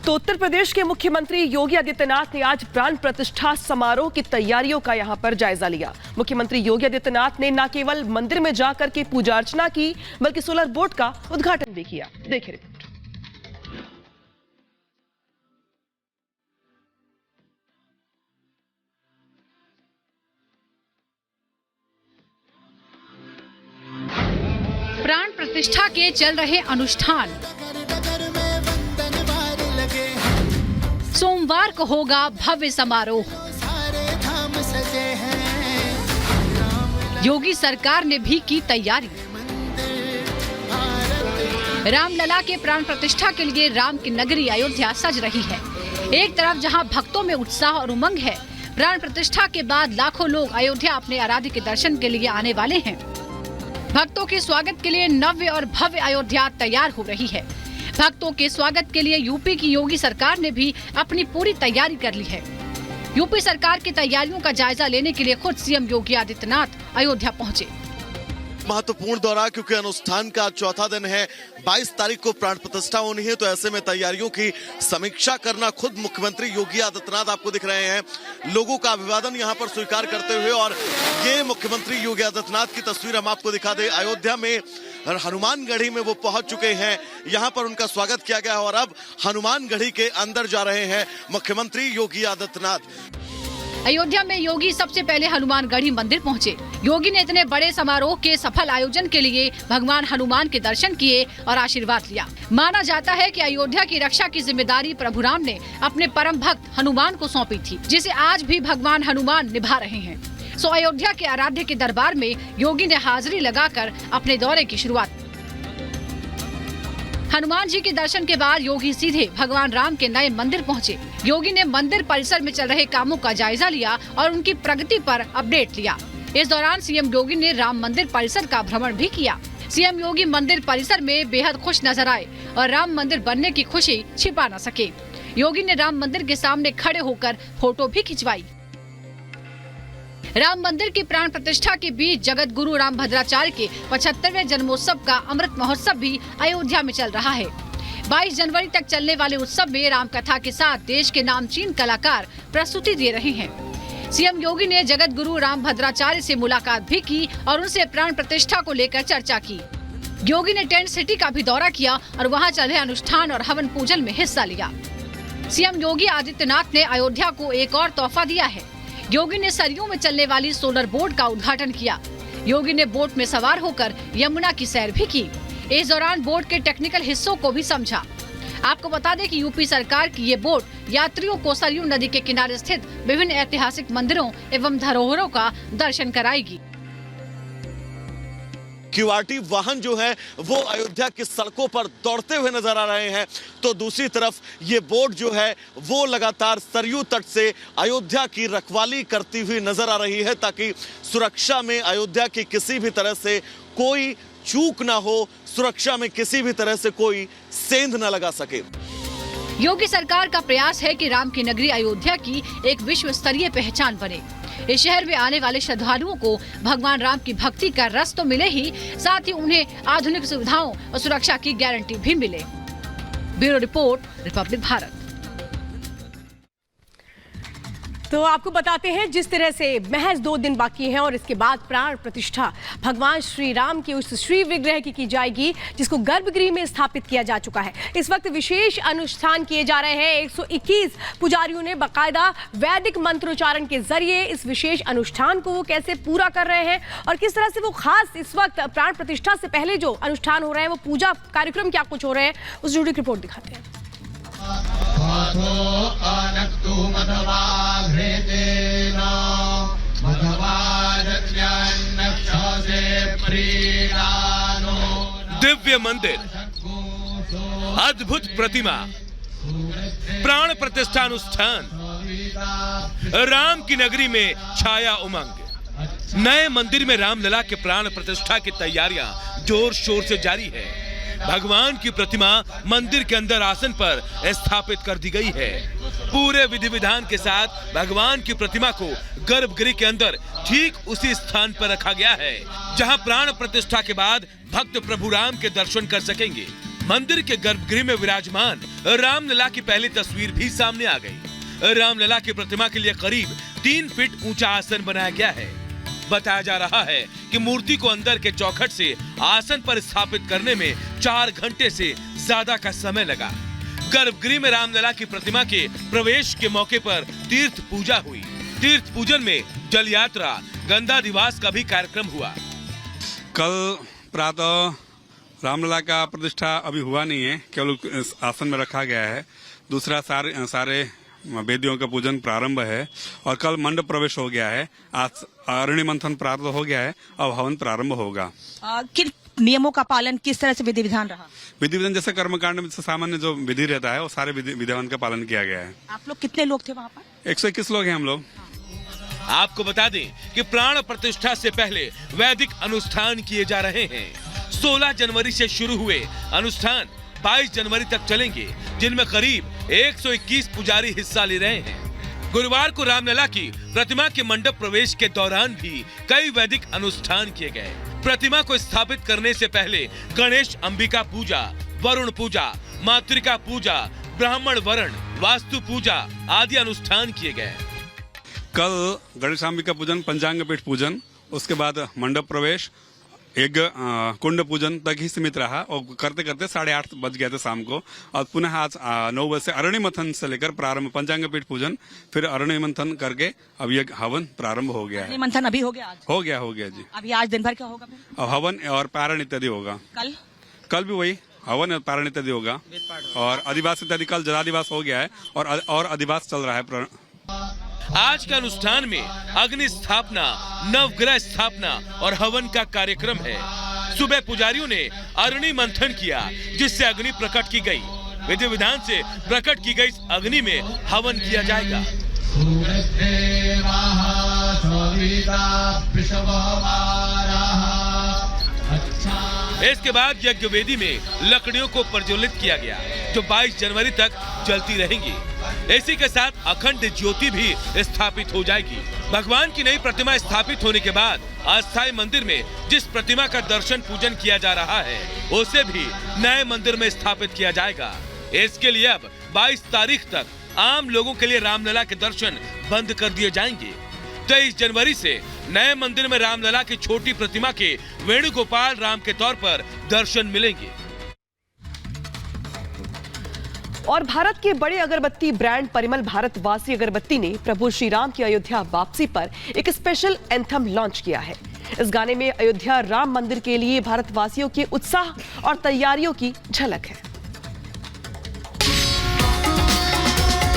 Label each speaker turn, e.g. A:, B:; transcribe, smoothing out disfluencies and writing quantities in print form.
A: तो उत्तर प्रदेश के मुख्यमंत्री योगी आदित्यनाथ ने आज प्राण प्रतिष्ठा समारोह की तैयारियों का यहां पर जायजा लिया। मुख्यमंत्री योगी आदित्यनाथ ने न केवल मंदिर में जाकर के पूजा अर्चना की, बल्कि सोलर बोट का उद्घाटन भी किया। देखिए रिपोर्ट।
B: प्राण प्रतिष्ठा के चल रहे अनुष्ठान। सोमवार को होगा भव्य समारोह। योगी सरकार ने भी की तैयारी। रामलला के प्राण प्रतिष्ठा के लिए राम की नगरी अयोध्या सज रही है। एक तरफ जहां भक्तों में उत्साह और उमंग है, प्राण प्रतिष्ठा के बाद लाखों लोग अयोध्या अपने आराध्य के दर्शन के लिए आने वाले हैं। भक्तों के स्वागत के लिए नव्य और भव्य अयोध्या तैयार हो रही है। भक्तों के स्वागत के लिए यूपी की योगी सरकार ने भी अपनी पूरी तैयारी कर ली है। यूपी सरकार की तैयारियों का जायजा लेने के लिए खुद सीएम योगी आदित्यनाथ अयोध्या पहुंचे।
C: महत्वपूर्ण दौरा, क्योंकि अनुष्ठान का चौथा दिन है। 22 तारीख को प्राण प्रतिष्ठा होनी है, तो ऐसे में तैयारियों की समीक्षा करना खुद मुख्यमंत्री योगी आदित्यनाथ आपको दिख रहे हैं लोगों का अभिवादन यहां पर स्वीकार करते हुए। और ये मुख्यमंत्री योगी आदित्यनाथ की तस्वीर हम आपको दिखा दें। अयोध्या में हनुमानगढ़ी में वो पहुंच चुके हैं, यहां पर उनका स्वागत किया गया और अब हनुमानगढ़ी के अंदर जा रहे हैं मुख्यमंत्री योगी आदित्यनाथ।
B: अयोध्या में योगी सबसे पहले हनुमानगढ़ी मंदिर पहुंचे। योगी ने इतने बड़े समारोह के सफल आयोजन के लिए भगवान हनुमान के दर्शन किए और आशीर्वाद लिया। माना जाता है कि अयोध्या की रक्षा की जिम्मेदारी प्रभु राम ने अपने परम भक्त हनुमान को सौंपी थी, जिसे आज भी भगवान हनुमान निभा रहे हैं। सो अयोध्या के आराध्य के दरबार में योगी ने हाजिरी लगाकर अपने दौरे की शुरुआत। हनुमान जी के दर्शन के बाद योगी सीधे भगवान राम के नए मंदिर पहुंचे। योगी ने मंदिर परिसर में चल रहे कामों का जायजा लिया और उनकी प्रगति पर अपडेट लिया। इस दौरान सीएम योगी ने राम मंदिर परिसर का भ्रमण भी किया। सीएम योगी मंदिर परिसर में बेहद खुश नजर आए और राम मंदिर बनने की खुशी छिपा न सके। योगी ने राम मंदिर के सामने खड़े होकर फोटो भी खिंचवाई। राम मंदिर की प्राण प्रतिष्ठा के बीच जगत गुरु रामभद्राचार्य के 75वें जन्मोत्सव का अमृत महोत्सव भी अयोध्या में चल रहा है। 22 जनवरी तक चलने वाले उत्सव में राम कथा के साथ देश के नामचीन कलाकार प्रस्तुति दे रहे हैं। सीएम योगी ने जगत गुरु रामभद्राचार्य से मुलाकात भी की और उनसे प्राण प्रतिष्ठा को लेकर चर्चा की। योगी ने टेंट सिटी का भी दौरा किया और वहां चल रहे अनुष्ठान और हवन पूजन में हिस्सा लिया। सीएम योगी आदित्यनाथ ने अयोध्या को एक और तोहफा दिया है। योगी ने सरयू में चलने वाली सोलर बोट का उद्घाटन किया। योगी ने बोट में सवार होकर यमुना की सैर भी की। इस दौरान बोट के टेक्निकल हिस्सों को भी समझा। आपको बता दें कि यूपी सरकार की ये बोट यात्रियों को सरयू नदी के किनारे स्थित विभिन्न ऐतिहासिक मंदिरों एवं धरोहरों का दर्शन कराएगी।
C: क्यूआरटी वाहन जो है वो अयोध्या की सड़कों पर दौड़ते हुए नजर आ रहे हैं, तो दूसरी तरफ ये बोट जो है वो लगातार सरयू तट से अयोध्या की रखवाली करती हुई नजर आ रही है, ताकि सुरक्षा में अयोध्या की किसी भी तरह से कोई चूक ना हो, सुरक्षा में किसी भी तरह से कोई सेंध न लगा सके।
B: योगी सरकार का प्रयास है कि राम की नगरी अयोध्या की एक विश्व स्तरीय पहचान बने। इस शहर में आने वाले श्रद्धालुओं को भगवान राम की भक्ति का रस तो मिले ही, साथ ही उन्हें आधुनिक सुविधाओं और सुरक्षा की गारंटी भी मिले। Bureau report, Republic Bharat.
A: तो आपको बताते हैं, जिस तरह से महज 2 दिन बाकी हैं और इसके बाद प्राण प्रतिष्ठा भगवान श्री राम के उस श्री विग्रह की जाएगी, जिसको गर्भगृह में स्थापित किया जा चुका है। इस वक्त विशेष अनुष्ठान किए जा रहे हैं। 121 पुजारियों ने बाकायदा वैदिक मंत्रोच्चारण के जरिए इस विशेष अनुष्ठान को वो कैसे पूरा कर रहे हैं और किस तरह से वो खास इस वक्त प्राण प्रतिष्ठा से पहले जो अनुष्ठान हो रहे हैं, वो पूजा कार्यक्रम क्या कुछ हो रहे हैं, उस जुड़ी रिपोर्ट दिखाते हैं।
D: दिव्य मंदिर, अद्भुत प्रतिमा, प्राण प्रतिष्ठा अनुष्ठान, राम की नगरी में छाया उमंग। नए मंदिर में रामलला के प्राण प्रतिष्ठा की तैयारियां जोर शोर से जारी है। भगवान की प्रतिमा मंदिर के अंदर आसन पर स्थापित कर दी गई है। पूरे विधि विधान के साथ भगवान की प्रतिमा को गर्भगृह के अंदर ठीक उसी स्थान पर रखा गया है जहां प्राण प्रतिष्ठा के बाद भक्त प्रभु राम के दर्शन कर सकेंगे। मंदिर के गर्भगृह में विराजमान रामलला की पहली तस्वीर भी सामने आ गई। रामलला की प्रतिमा के लिए करीब 3 फीट ऊंचा आसन बनाया गया है। बताया जा रहा है कि मूर्ति को अंदर के चौखट से आसन पर स्थापित करने में 4 घंटे से ज्यादा का समय लगा। गर्भगृह में रामलला की प्रतिमा के प्रवेश के मौके पर तीर्थ पूजा हुई। तीर्थ पूजन में जल यात्रा, गंगा दिवास का भी कार्यक्रम हुआ।
E: कल प्रातः रामलला का प्रतिष्ठा अभी हुआ नहीं है, केवल आसन में रखा गया है। दूसरा सारे वेदियों का पूजन प्रारंभ है और कल मंडप प्रवेश हो गया है। आज अरण्य मंथन प्रारंभ हो गया है, अब हवन प्रारंभ होगा।
F: किन नियमों का पालन, किस तरह से विधि विधान रहा?
E: विधि विधान जैसे कर्मकांड में सामान्य जो विधि रहता है वो सारे विधान का पालन किया गया है।
F: आप लोग कितने लोग थे वहाँ पर?
E: 121 लोग हैं हम लोग।
D: आपको बता दें कि प्राण प्रतिष्ठा से पहले वैदिक अनुष्ठान किए जा रहे हैं। 16 जनवरी से शुरू हुए अनुष्ठान 22 जनवरी तक चलेंगे, जिनमें करीब 121 पुजारी हिस्सा ले रहे हैं। गुरुवार को रामलला की प्रतिमा के मंडप प्रवेश के दौरान भी कई वैदिक अनुष्ठान किए गए। प्रतिमा को स्थापित करने से पहले गणेश अंबिका पूजा, वरुण पूजा, मातृका पूजा, ब्राह्मण वरण, वास्तु पूजा आदि अनुष्ठान किए गए।
E: कल गणेशांबिका पूजन, पंचांग पीठ पूजन, उसके बाद मंडप प्रवेश, एक कुंड पूजन तक ही सीमित रहा और करते करते 8:30 बज गए थे शाम को। और पुनः आज 9 बजे से अरण्य मंथन से लेकर प्रारंभ, पंचांग पीठ पूजन, फिर अरण्य मंथन करके अब ये हवन प्रारंभ हो गया है।
F: मंथन अभी हो गया? आज
E: हो गया जी।
F: अभी आज दिन भर क्या होगा?
E: अब हवन और पारण इत्यादि होगा। कल भी वही हवन और पारण इत्यादि होगा और अधिवास इत्यादि। कल जलादिवास हो गया है और अधिवास चल रहा है।
D: आज के अनुष्ठान में अग्नि स्थापना, नवग्रह स्थापना और हवन का कार्यक्रम है। सुबह पुजारियों ने अग्नि मंथन किया, जिससे अग्नि प्रकट की गई। विधि विधान से प्रकट की गई अग्नि में हवन किया जाएगा। इसके बाद यज्ञ वेदी में लकड़ियों को प्रज्वलित किया गया, जो 22 जनवरी तक जलती रहेंगी। इसी के साथ अखंड ज्योति भी स्थापित हो जाएगी। भगवान की नई प्रतिमा स्थापित होने के बाद अस्थायी मंदिर में जिस प्रतिमा का दर्शन पूजन किया जा रहा है, उसे भी नए मंदिर में स्थापित किया जाएगा। इसके लिए अब 22 तारीख तक आम लोगों के लिए रामलला के दर्शन बंद कर दिए जाएंगे। 23 जनवरी से नए मंदिर में रामलला की छोटी प्रतिमा के वेणुगोपाल राम के तौर पर दर्शन मिलेंगे।
G: और भारत के बड़े अगरबत्ती ब्रांड परिमल भारतवासी अगरबत्ती ने प्रभु श्री राम की अयोध्या वापसी पर एक स्पेशल एंथम लॉन्च किया है। इस गाने में अयोध्या राम मंदिर के लिए भारतवासियों के उत्साह और तैयारियों की झलक है।